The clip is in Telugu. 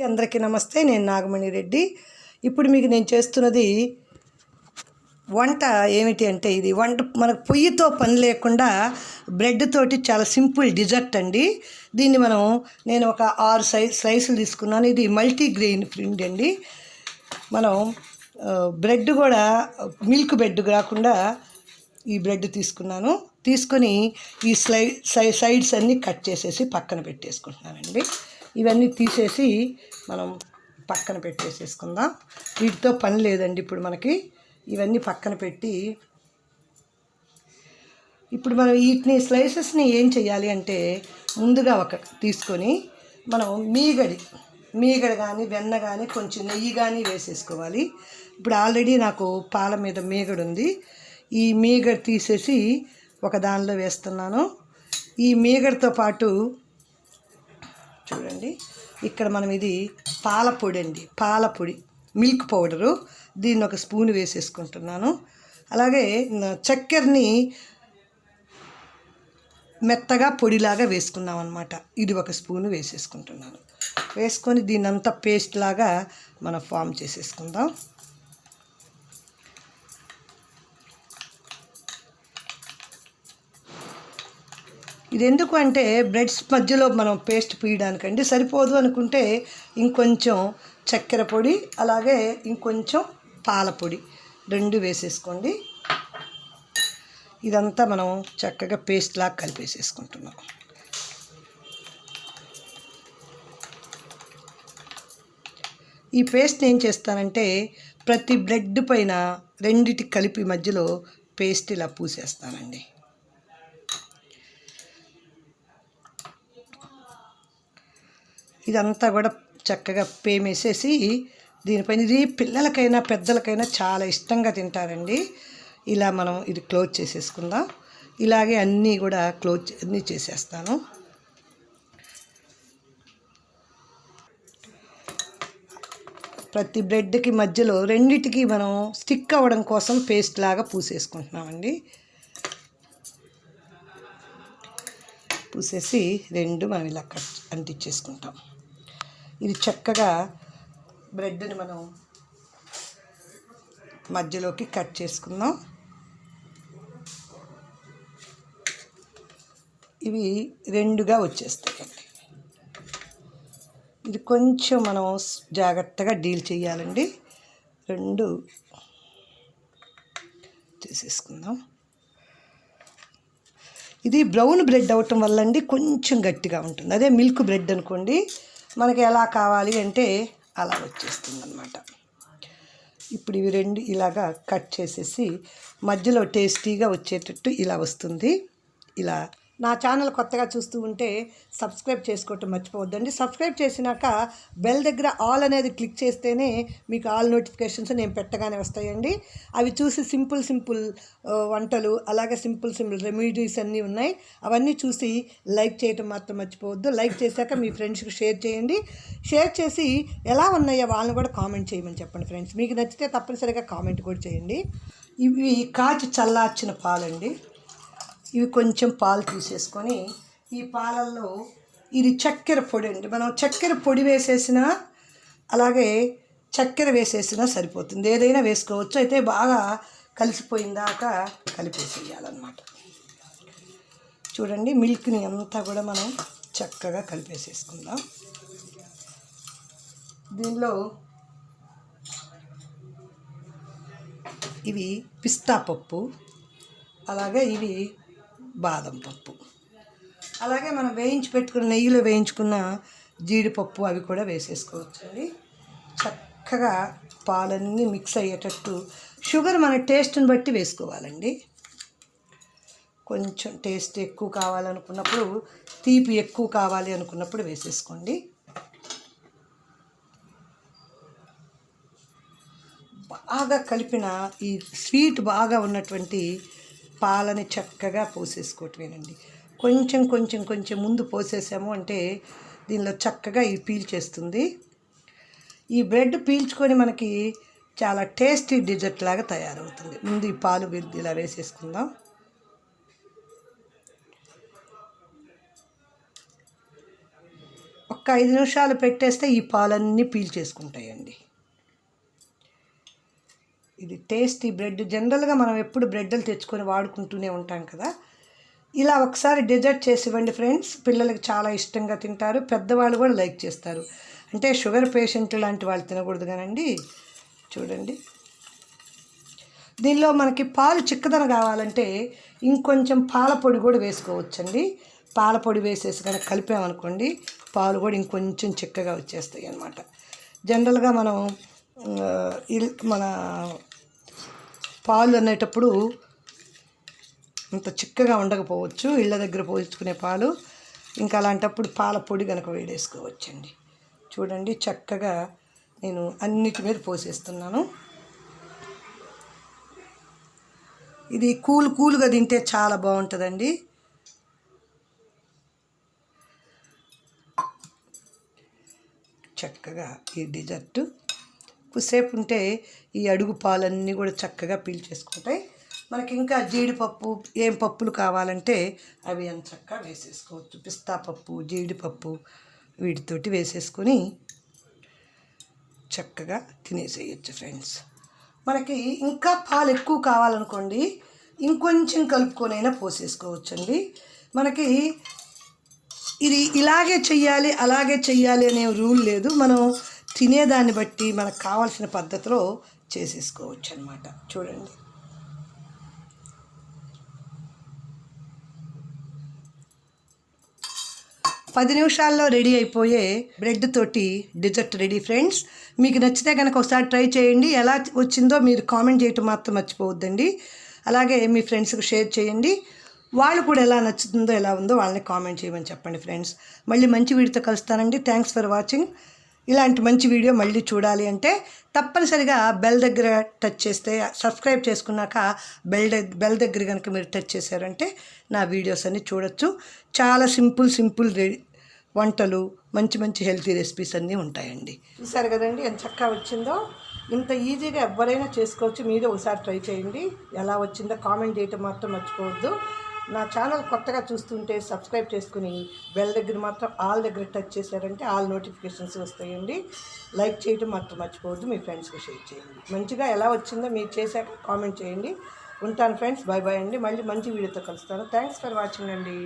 అందరికీ నమస్తే. నేను నాగమణిరెడ్డి. ఇప్పుడు మీకు నేను చేస్తున్నది వంట ఏమిటి అంటే, ఇది వంట మనకు పొయ్యితో పని లేకుండా బ్రెడ్ తోటి చాలా సింపుల్ డిజర్ట్ అండి. దీన్ని నేను ఒక 6 స్లైసులు తీసుకున్నాను. ఇది మల్టీగ్రెయిన్ ఫ్రెండ్ అండి. మనం బ్రెడ్ కూడా మిల్క్ బ్రెడ్ కాకుండా ఈ బ్రెడ్ తీసుకొని ఈ సైడ్స్ అన్నీ కట్ చేసేసి పక్కన పెట్టేసుకుంటున్నానండి. ఇవన్నీ తీసేసి మనం పక్కన పెట్టేసేసుకుందాం. వీటితో పని లేదండి. ఇప్పుడు మనకి ఇవన్నీ పక్కన పెట్టి ఇప్పుడు మనం వీటిని స్లైసెస్ని ఏం చేయాలి అంటే, ముందుగా ఒక తీసుకొని మనం మీగడ కానీ వెన్న కానీ కొంచెం నెయ్యి కానీ వేసేసుకోవాలి. ఇప్పుడు ఆల్రెడీ నాకు పాల మీద మీగడ ఉంది. ఈ మీగడ తీసేసి ఒక దానిలో వేస్తున్నాను. ఈ మీగడతో పాటు చూడండి, ఇక్కడ మనం ఇది పాల పొడి మిల్క్ పౌడరు, దీన్ని ఒక స్పూన్ వేసేసుకుంటున్నాను. అలాగే చక్కెరని మెత్తగా పొడిలాగా వేసుకున్నాం అనమాట. ఇది ఒక స్పూను వేసేసుకుంటున్నాను. వేసుకొని దీన్నంతా పేస్ట్ లాగా మనం ఫామ్ చేసేసుకుందాం. ఇది ఎందుకు అంటే, బ్రెడ్స్ మధ్యలో మనం పేస్ట్ పీయడానికండి. సరిపోదు అనుకుంటే ఇంకొంచెం చక్కెర పొడి, అలాగే ఇంకొంచెం పాల పొడి 2 వేసేసుకోండి. ఇదంతా మనం చక్కగా పేస్ట్ లాగా కలిపేసేసుకుంటున్నాం. ఈ పేస్ట్ ఏం చేస్తానంటే, ప్రతి బ్రెడ్ పైన రెండిటి కలిపి మధ్యలో పేస్ట్ ఇలా పూసేస్తానండి. ఇదంతా కూడా చక్కగా పేమేసేసి దీనిపైన, ఇది పిల్లలకైనా పెద్దలకైనా చాలా ఇష్టంగా తింటారండి. ఇలా మనం ఇది క్లోజ్ చేసేసుకుందాం. ఇలాగే అన్నీ కూడా అన్నీ చేసేస్తాను. ప్రతి బ్రెడ్కి మధ్యలో రెండిటికి మనం స్టిక్ అవ్వడం కోసం పేస్ట్ లాగా పూసేసుకుంటున్నామండి. పూసేసి 2 మనం ఇలా అంటించేసుకుంటాం. ఇది చక్కగా బ్రెడ్ని మనం మధ్యలోకి కట్ చేసుకుందాం. ఇవి 2గా వచ్చేస్తాయండి. ఇది కొంచెం మనం జాగ్రత్తగా డీల్ చేయాలండి. 2 చేసేసుకుందాం. ఇది బ్రౌన్ బ్రెడ్ అవటం వల్ల అండి కొంచెం గట్టిగా ఉంటుంది. అదే మిల్క్ బ్రెడ్ అనుకోండి, మనకి ఎలా కావాలి అంటే అలా వచ్చేస్తుంది అన్నమాట. ఇప్పుడు ఇవి 2 ఇలాగా కట్ చేసేసి మధ్యలో టేస్టీగా వచ్చేటట్టు ఇలా వస్తుంది. ఇలా నా ఛానల్ కొత్తగా చూస్తూ ఉంటే సబ్స్క్రైబ్ చేసుకోవటం మర్చిపోవద్దండి. సబ్స్క్రైబ్ చేసినాక బెల్ దగ్గర ఆల్ అనేది క్లిక్ చేస్తేనే మీకు ఆల్ నోటిఫికేషన్స్ నేను పెట్టగానే వస్తాయండి. అవి చూసి సింపుల్ వంటలు, అలాగే సింపుల్ రెమెడీస్ అన్నీ ఉన్నాయి. అవన్నీ చూసి లైక్ చేయటం మాత్రం మర్చిపోవద్దు. లైక్ చేశాక మీ ఫ్రెండ్స్కి షేర్ చేయండి. షేర్ చేసి ఎలా ఉన్నాయో వాళ్ళని కూడా కామెంట్ చేయమని చెప్పండి ఫ్రెండ్స్. మీకు నచ్చితే తప్పనిసరిగా కామెంట్ కూడా చేయండి. ఇవి కాచి చల్లార్చిన పాలండి. ఇవి కొంచెం పాలు తీసేసుకొని ఈ పాలల్లో ఇది చక్కెర పొడి అండి. మనం చక్కెర పొడి వేసేసినా, అలాగే చక్కెర వేసేసినా సరిపోతుంది. ఏదైనా వేసుకోవచ్చు. అయితే బాగా కలిసిపోయిందాక కలిపేసేయాలన్నమాట. చూడండి, మిల్క్ని అంతా కూడా మనం చక్కగా కలిపేసేసుకుందాం. దీనిలో ఇవి పిస్తా పప్పు, అలాగే ఇవి బాదం పప్పు, అలాగే మనం నెయ్యిలో వేయించుకున్న జీడిపప్పు అవి కూడా వేసేసుకోవచ్చండి. చక్కగా పాలన్నీ మిక్స్ అయ్యేటట్టు, షుగర్ మన టేస్ట్ని బట్టి వేసుకోవాలండి. కొంచెం టేస్ట్ ఎక్కువ కావాలనుకున్నప్పుడు, తీపి ఎక్కువ కావాలి అనుకున్నప్పుడు వేసేసుకోండి. బాగా కలిపిన ఈ స్వీట్ బాగా ఉన్నటువంటి పాలని చక్కగా పోసేసుకోవటమేనండి. కొంచెం ముందు పోసేసాము అంటే దీనిలో చక్కగా ఇది పీల్చేస్తుంది. ఈ బ్రెడ్ పీల్చుకొని మనకి చాలా టేస్టీ డిజర్ట్ లాగా తయారవుతుంది. ముందు ఈ పాలు ఇలా వేసేసుకుందాం. ఒక్క 5 నిమిషాలు పెట్టేస్తే ఈ పాలన్నీ పీల్చేసుకుంటాయండి. ఇది టేస్టీ బ్రెడ్. జనరల్గా మనం ఎప్పుడు బ్రెడ్లు తెచ్చుకొని వాడుకుంటూనే ఉంటాం కదా. ఇలా ఒకసారి డెజర్ట్ చేసి ఇవ్వండి ఫ్రెండ్స్. పిల్లలకి చాలా ఇష్టంగా తింటారు, పెద్దవాళ్ళు కూడా లైక్ చేస్తారు. అంటే షుగర్ పేషెంట్ లాంటి వాళ్ళు తినకూడదు కానండి. చూడండి, దీనిలో మనకి పాలు చిక్కదనం కావాలంటే ఇంకొంచెం పాల పొడి కూడా వేసుకోవచ్చండి. పాల పొడి వేసేసి కనుక కలిపామనుకోండి, పాలు కూడా ఇంకొంచెం చిక్కగా వచ్చేస్తాయి అన్నమాట. జనరల్గా మనం మన పాలు అనేటప్పుడు అంత చిక్కగా ఉండకపోవచ్చు, ఇళ్ళ దగ్గర పోయించుకునే పాలు. ఇంకా అలాంటప్పుడు పాల పొడి కనుక వేడేసుకోవచ్చండి. చూడండి, చక్కగా నేను అన్నిటి మీద పోసేస్తున్నాను. ఇది కూల్గా తింటే చాలా బాగుంటుందండి. చక్కగా ఈ డెజర్ట్ కొద్దిసేపు ఉంటే ఈ అడుగు పాలన్నీ కూడా చక్కగా పీల్చేసుకుంటాయి. మనకి ఇంకా జీడిపప్పు, ఏం పప్పులు కావాలంటే అవి చక్కగా వేసేసుకోవచ్చు. పిస్తా పప్పు, జీడిపప్పు వీటితోటి వేసేసుకొని చక్కగా తినేసేయచ్చు ఫ్రెండ్స్. మనకి ఇంకా పాలు ఎక్కువ కావాలనుకోండి, ఇంకొంచెం కలుపుకొనైనా పోసేసుకోవచ్చండి. మనకి ఇది ఇలాగే చెయ్యాలి, అలాగే చెయ్యాలి అనే రూల్ లేదు. మనం తినేదాన్ని బట్టి మనకు కావాల్సిన పద్ధతిలో చేసేసుకోవచ్చు అన్నమాట. చూడండి, పది నిమిషాల్లో రెడీ అయిపోయే బ్రెడ్ తోటి డెజర్ట్ రెడీ ఫ్రెండ్స్. మీకు నచ్చితే కనుక ఒకసారి ట్రై చేయండి. ఎలా వచ్చిందో మీరు కామెంట్ చేయటం మాత్రం మర్చిపోవద్దండి. అలాగే మీ ఫ్రెండ్స్కి షేర్ చేయండి. వాళ్ళు కూడా ఎలా నచ్చుతుందో, ఎలా ఉందో వాళ్ళని కామెంట్ చేయమని చెప్పండి ఫ్రెండ్స్. మళ్ళీ మంచి వీడియోతో కలుస్తానండి. Thanks for watching. ఇలాంటి మంచి వీడియో మళ్ళీ చూడాలి అంటే తప్పనిసరిగా బెల్ దగ్గర టచ్ చేస్తే, సబ్స్క్రైబ్ చేసుకున్నాక బెల్ దగ్గర కనుక మీరు టచ్ చేశారంటే నా వీడియోస్ అన్నీ చూడొచ్చు. చాలా సింపుల్ వంటలు, మంచి హెల్తీ రెసిపీస్ అన్నీ ఉంటాయండి. చూసారు కదండి ఎంత చక్కగా వచ్చిందో. ఇంత ఈజీగా ఎవరైనా చేసుకోవచ్చు. మీరు ఒకసారి ట్రై చేయండి. ఎలా వచ్చిందో కామెంట్ చేయటం మాత్రం మర్చిపోవద్దు. నా ఛానల్ కొత్తగా చూస్తుంటే సబ్స్క్రైబ్ చేసుకుని బెల్ దగ్గర మాత్రం ఆల్ దగ్గర టచ్ చేశారంటే ఆల్ నోటిఫికేషన్స్ వస్తాయండి. లైక్ చేయటం మాత్రం మర్చిపోవద్దు. మీ ఫ్రెండ్స్కి షేర్ చేయండి. మంచిగా ఎలా వచ్చిందో మీరు చేశాక కామెంట్ చేయండి. ఉంటాను ఫ్రెండ్స్. బాయ్ అండి. మళ్ళీ మంచి వీడియోతో కలుస్తాను. థ్యాంక్స్ ఫర్ వాచింగ్ అండి.